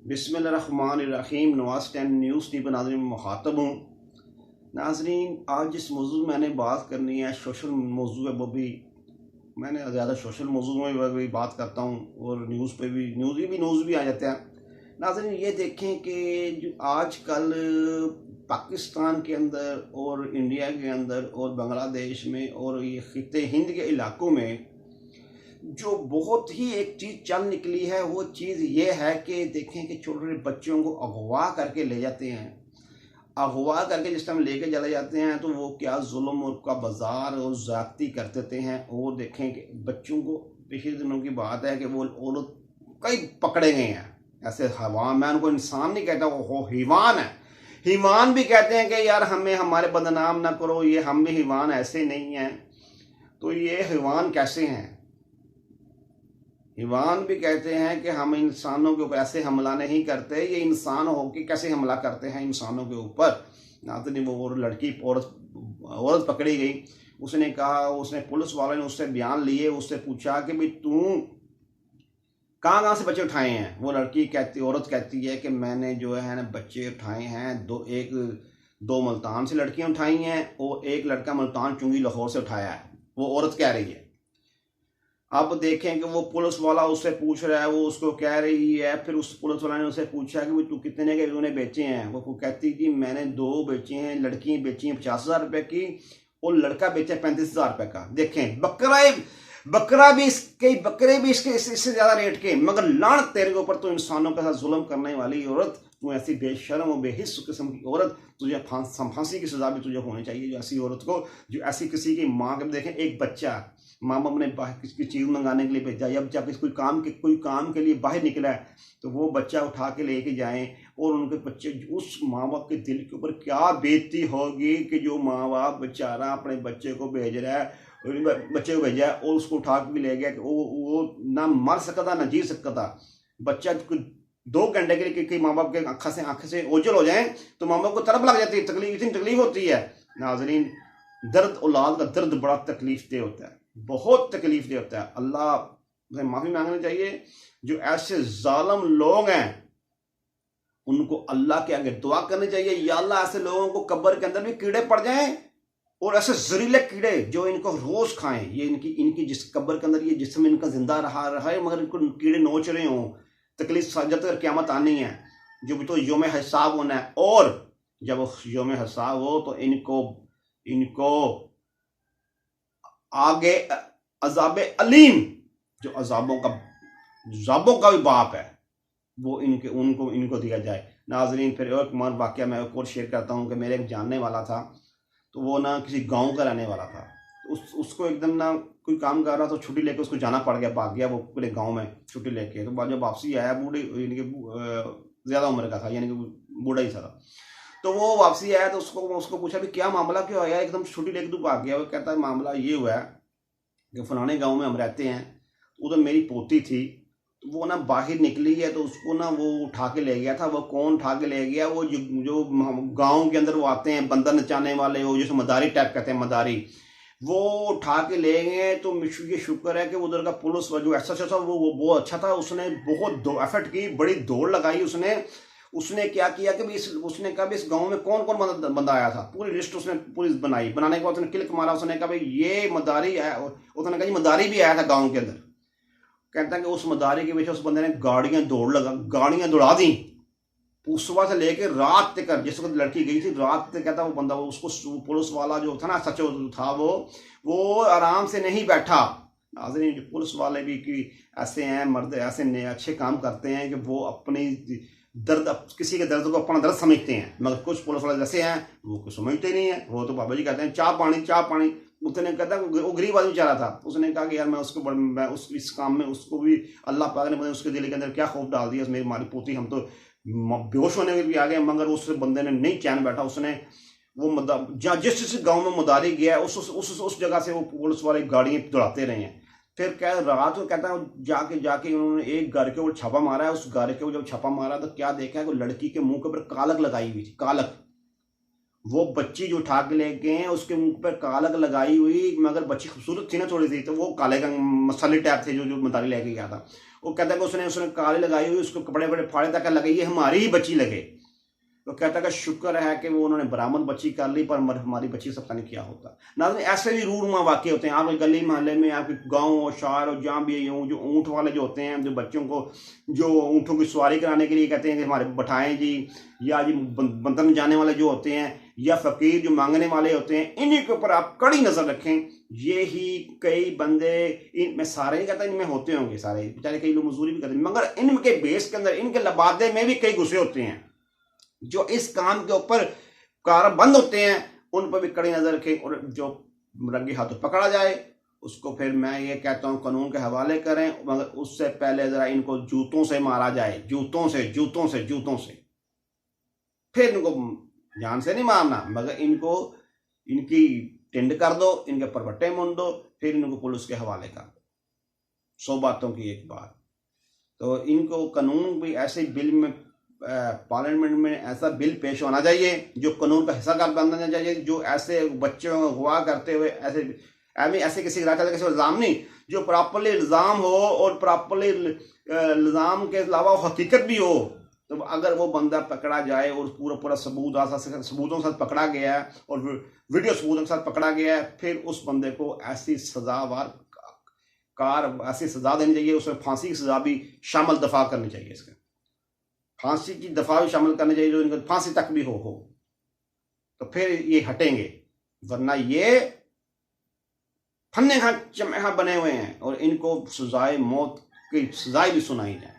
बिस्मिल्लाहिर्रहमानिर्रहीम। Nawaz 10 news TV नाज़रीन में मुखातब हूँ। नाज़रीन, आज जिस मौजूद मैंने बात करनी है सोशल मौजू है, वो भी मैंने ज़्यादा सोशल मौजू में भी बात करता हूँ और न्यूज़ पे भी न्यूज़ भी आ जाते हैं। नाज़रीन, ये देखें कि जो आजकल पाकिस्तान के अंदर और इंडिया के अंदर और बांग्लादेश में और ये खित्ते हिंद के इलाकों में जो बहुत ही एक चीज़ चल निकली है, वो चीज़ ये है कि देखें कि छोटे छोटे बच्चों को अगवा करके ले जाते हैं। अगवा करके जिस टाइम लेके चले जाते हैं तो वो क्या जुल्म और का बाजार और ज़्यादती कर देते हैं। और देखें कि बच्चों को, पिछले दिनों की बात है कि वो औरत कई पकड़े गए हैं। ऐसे हवान, मैं उनको इंसान नहीं कहता, वो हिवान है। हिवान भी कहते हैं कि यार हमें हमारे बदनाम ना करो, ये हम भी हिवान ऐसे नहीं हैं। तो ये हिवान कैसे हैं? हिवान भी कहते हैं कि हम इंसानों के ऊपर ऐसे हमला नहीं करते, ये इंसान होके कैसे हमला करते हैं इंसानों के ऊपर। नाज़रीन, वो लड़की औरत पकड़ी गई। उसने कहा, उसने पुलिस वाले ने उससे बयान लिए, उससे पूछा कि भाई तू कहाँ से बच्चे उठाए हैं। वो औरत कहती है कि मैंने जो है ना बच्चे उठाए हैं, दो मुल्तान से लड़कियां उठाई हैं और एक लड़का मुल्तान चुंगी लाहौर से उठाया है। वो औरत कह रही है। अब देखें कि वो पुलिस वाला उससे पूछ रहा है, वो उसको कह रही है। फिर उस पुलिस वाला ने उससे पूछा कि तू कितने के तूने बेचे हैं। वो कहती कि मैंने 2 बेचे हैं, लड़की बेची है 50,000 रुपये की और लड़का बेचा 35,000 रुपये का। देखें, बकरे भी इससे ज्यादा रेट के। मगर लान तेरे के ऊपर, तो इंसानों के साथ जुल्म करने वाली औरत, तू ऐसी बेशर्म और बेहिस किस्म की औरत, तुझे फांसी की सजा भी तुझे होनी चाहिए। जो ऐसी औरत को, जो ऐसी किसी की माँ के, देखें एक बच्चा, माँ बाप ने किसी चीज़ मंगाने के लिए भेजा, जब जाके कोई काम के लिए बाहर निकला है तो वो बच्चा उठा के लेके जाएं और उनके बच्चे, उस माँ बाप के दिल के ऊपर क्या बेइज्जती होगी कि जो माँ बाप बेचारा अपने बच्चे को भेज रहा है, भेजा है और उसको उठा के भी ले गया कि वो ना मर सकता ना जी सकता। बच्चा 2 घंटे के लिए कई माँ बाप के आंखें से ओझल हो जाए तो माँ बाप को तरफ लग जाती है, इतनी तकलीफ होती है। नाजरीन, दर्द, औलाद का दर्द बड़ा तकलीफ दे होता है, बहुत तकलीफ दे होता है। अल्लाह से माफी मांगनी चाहिए। जो ऐसे जालिम लोग हैं उनको अल्लाह के आगे दुआ करनी चाहिए, या अल्लाह ऐसे लोगों को कब्र के अंदर भी कीड़े पड़ जाएं और ऐसे जहरीले कीड़े जो इनको रोज खाएं। ये इनकी जिस कब्र के अंदर ये जिस्म इनका जिंदा रहा है, मगर इनको कीड़े नोच रहे हों। तकलीफ जब तक क़यामत आनी है, जो भी तो यौम हिसाब होना है। और जब यौम हिसाब हो तो इनको आगे अजाब अलीम, जो अजाबों का भी बाप है, वो इनको दिया जाए। नाजरीन, फिर एक वाकया मैं एक और शेयर करता हूँ कि मेरे एक जानने वाला था, तो वो ना किसी गांव का रहने वाला था। उसको एकदम ना कोई काम कर रहा था, छुट्टी लेके उसको जाना पड़ गया, भाग गया वो पूरे गांव में छुट्टी लेके। तो जब वापसी आया, बूढ़े यानी कि ज़्यादा उम्र का था, यानी कि बूढ़ा ही था। तो वो वापसी आया तो उसको पूछा भी क्या मामला, क्यों आया एकदम छुट्टी लेके तू भाग गया। वो कहता है मामला ये हुआ है कि फलाने गाँव में हम रहते हैं, उधर मेरी पोती थी, वो ना बाहर निकली है तो उसको ना वो उठा के ले गया था। वो कौन उठा के ले गया? वो जो गांव के अंदर वो आते हैं बंदर नचाने वाले, वो जैसे मदारी टाइप कहते हैं, मदारी, वो उठा के ले गए। तो ये शुक्र है कि उधर का पुलिस जो ऐसा था वो अच्छा था। उसने बहुत एफर्ट की, बड़ी दौड़ लगाई। उसने क्या किया कि उसने कहा इस गांव में कौन कौन बंदा आया था, पूरी लिस्ट उसने बनाने के बाद उसने क्लिक मारा। उसने कहा भाई ये मदारी है। उसने कहा मदारी भी आया था गाँव के अंदर। कहता है कि उस मदारी के पीछे उस बंदे ने गाड़ियां दौड़ा दी, उस सुबह से लेकर रात तक। जिस वक्त लड़की गई थी रात तक, कहता वो बंदा, उसको पुलिस वाला जो था ना, सच था, वो आराम से नहीं बैठा। नाज़रीन, पुलिस वाले भी कि ऐसे हैं, मर्द ऐसे अच्छे काम करते हैं कि वो अपनी दर्द, किसी के दर्द को अपना दर्द समझते हैं। मगर कुछ पुलिस वाले जैसे हैं वो कुछ समझते नहीं है। वो तो बाबा जी कहते हैं चाह पानी। उसने कहता वो गरीब आदमी चाह रहा था। उसने कहा कि यार मैं इस काम में उसको भी अल्लाह पाक ने उसके दिल के अंदर क्या खौफ डाल दिया, मेरी मारी पोती, हम तो बेहोश होने भी आ गए। मगर उस बंदे ने नहीं चैन बैठा। उसने वो जिस गाँव में मदारी गया उस जगह से वो पुलिस वाले गाड़ियाँ दौड़ाते रहे हैं। फिर रात को कहता है जाके उन्होंने एक घर के ऊपर छापा मारा है। उस घर के ऊपर जब छापा मारा तो क्या देखा है, लड़की के मुंह के ऊपर कालक लगाई हुई थी, कालक। वो बच्ची जो उठा के ले गए हैं उसके मुंह पर कालक लगाई हुई, मगर बच्ची खूबसूरत थी ना थोड़ी सी, तो वो काले का मसाले टाइप थे जो मदारी लेके गया था। वो कहता है कि उसने उसने काले लगाई हुई, उसको कपड़े बड़े फाड़े तक लगे, ये हमारी ही बच्ची लगे। तो कहता है कि शुक्र है कि वो उन्होंने बरामद बच्ची कर ली, पर हमारी बच्ची से पता नहीं क्या होता। नाज़रीन, ऐसे भी रूनुमा वाक़े होते हैं आपके गली मोहल्ले में, आपके गांव और शहर और जहाँ भी यूँ जो ऊँट वाले जो होते हैं, जो बच्चों को जो ऊँटों की सवारी कराने के लिए कहते हैं कि हमारे बैठाएं जी, या जी बंधन जाने वाले जो होते हैं, या फ़कीर जो मांगने वाले होते हैं, इन्हीं के ऊपर आप कड़ी नज़र रखें। ये ही कई बंदे, इन मैं सारे नहीं कहता, इनमें होते होंगे सारे बेचारे, कई लोग मजदूरी भी करते हैं, मगर इनके बेस के अंदर, इनके लबादे में भी कई गुस्से होते हैं जो इस काम के ऊपर कारबंद होते हैं, उन पर भी कड़ी नजर रखें, और जो रंगे हाथों पकड़ा जाए उसको फिर मैं ये कहता हूँ कानून के हवाले करें, मगर उससे पहले जरा इनको जूतों से मारा जाए, जूतों से, जूतों से, जूतों से। फिर इनको जान से नहीं मारना, मगर इनको इनकी टिंड कर दो, इनके परबट्टे मुंड दो, फिर इनको पुलिस के हवाले कर दो। 100 बातों की एक बात। तो इनको कानून भी ऐसे बिल में, पार्लियामेंट में ऐसा बिल पेश होना चाहिए जो कानून का हिस्सा का बनना चाहिए, जो ऐसे बच्चों हुआ करते हुए ऐसे किसी किसी इल्ज़ाम नहीं, जो प्रॉपरली इल्ज़ाम हो और प्रॉपरली इल्ज़ाम के अलावा हकीकत भी हो। तो अगर वो बंदा पकड़ा जाए और पूरा सबूतों के साथ पकड़ा गया है और वीडियो सबूतों के साथ पकड़ा गया है, फिर उस बंदे को ऐसी ऐसी सजा देनी चाहिए, उसमें फांसी की सजा भी शामिल दफा करनी चाहिए, इसके फांसी की दफा भी शामिल करनी चाहिए, जो इनको फांसी तक भी हो, तो फिर ये हटेंगे, वरना ये फन्ने खा चमेहा बने हुए हैं और इनको सजाए मौत की सजाएं भी सुनाई जाए।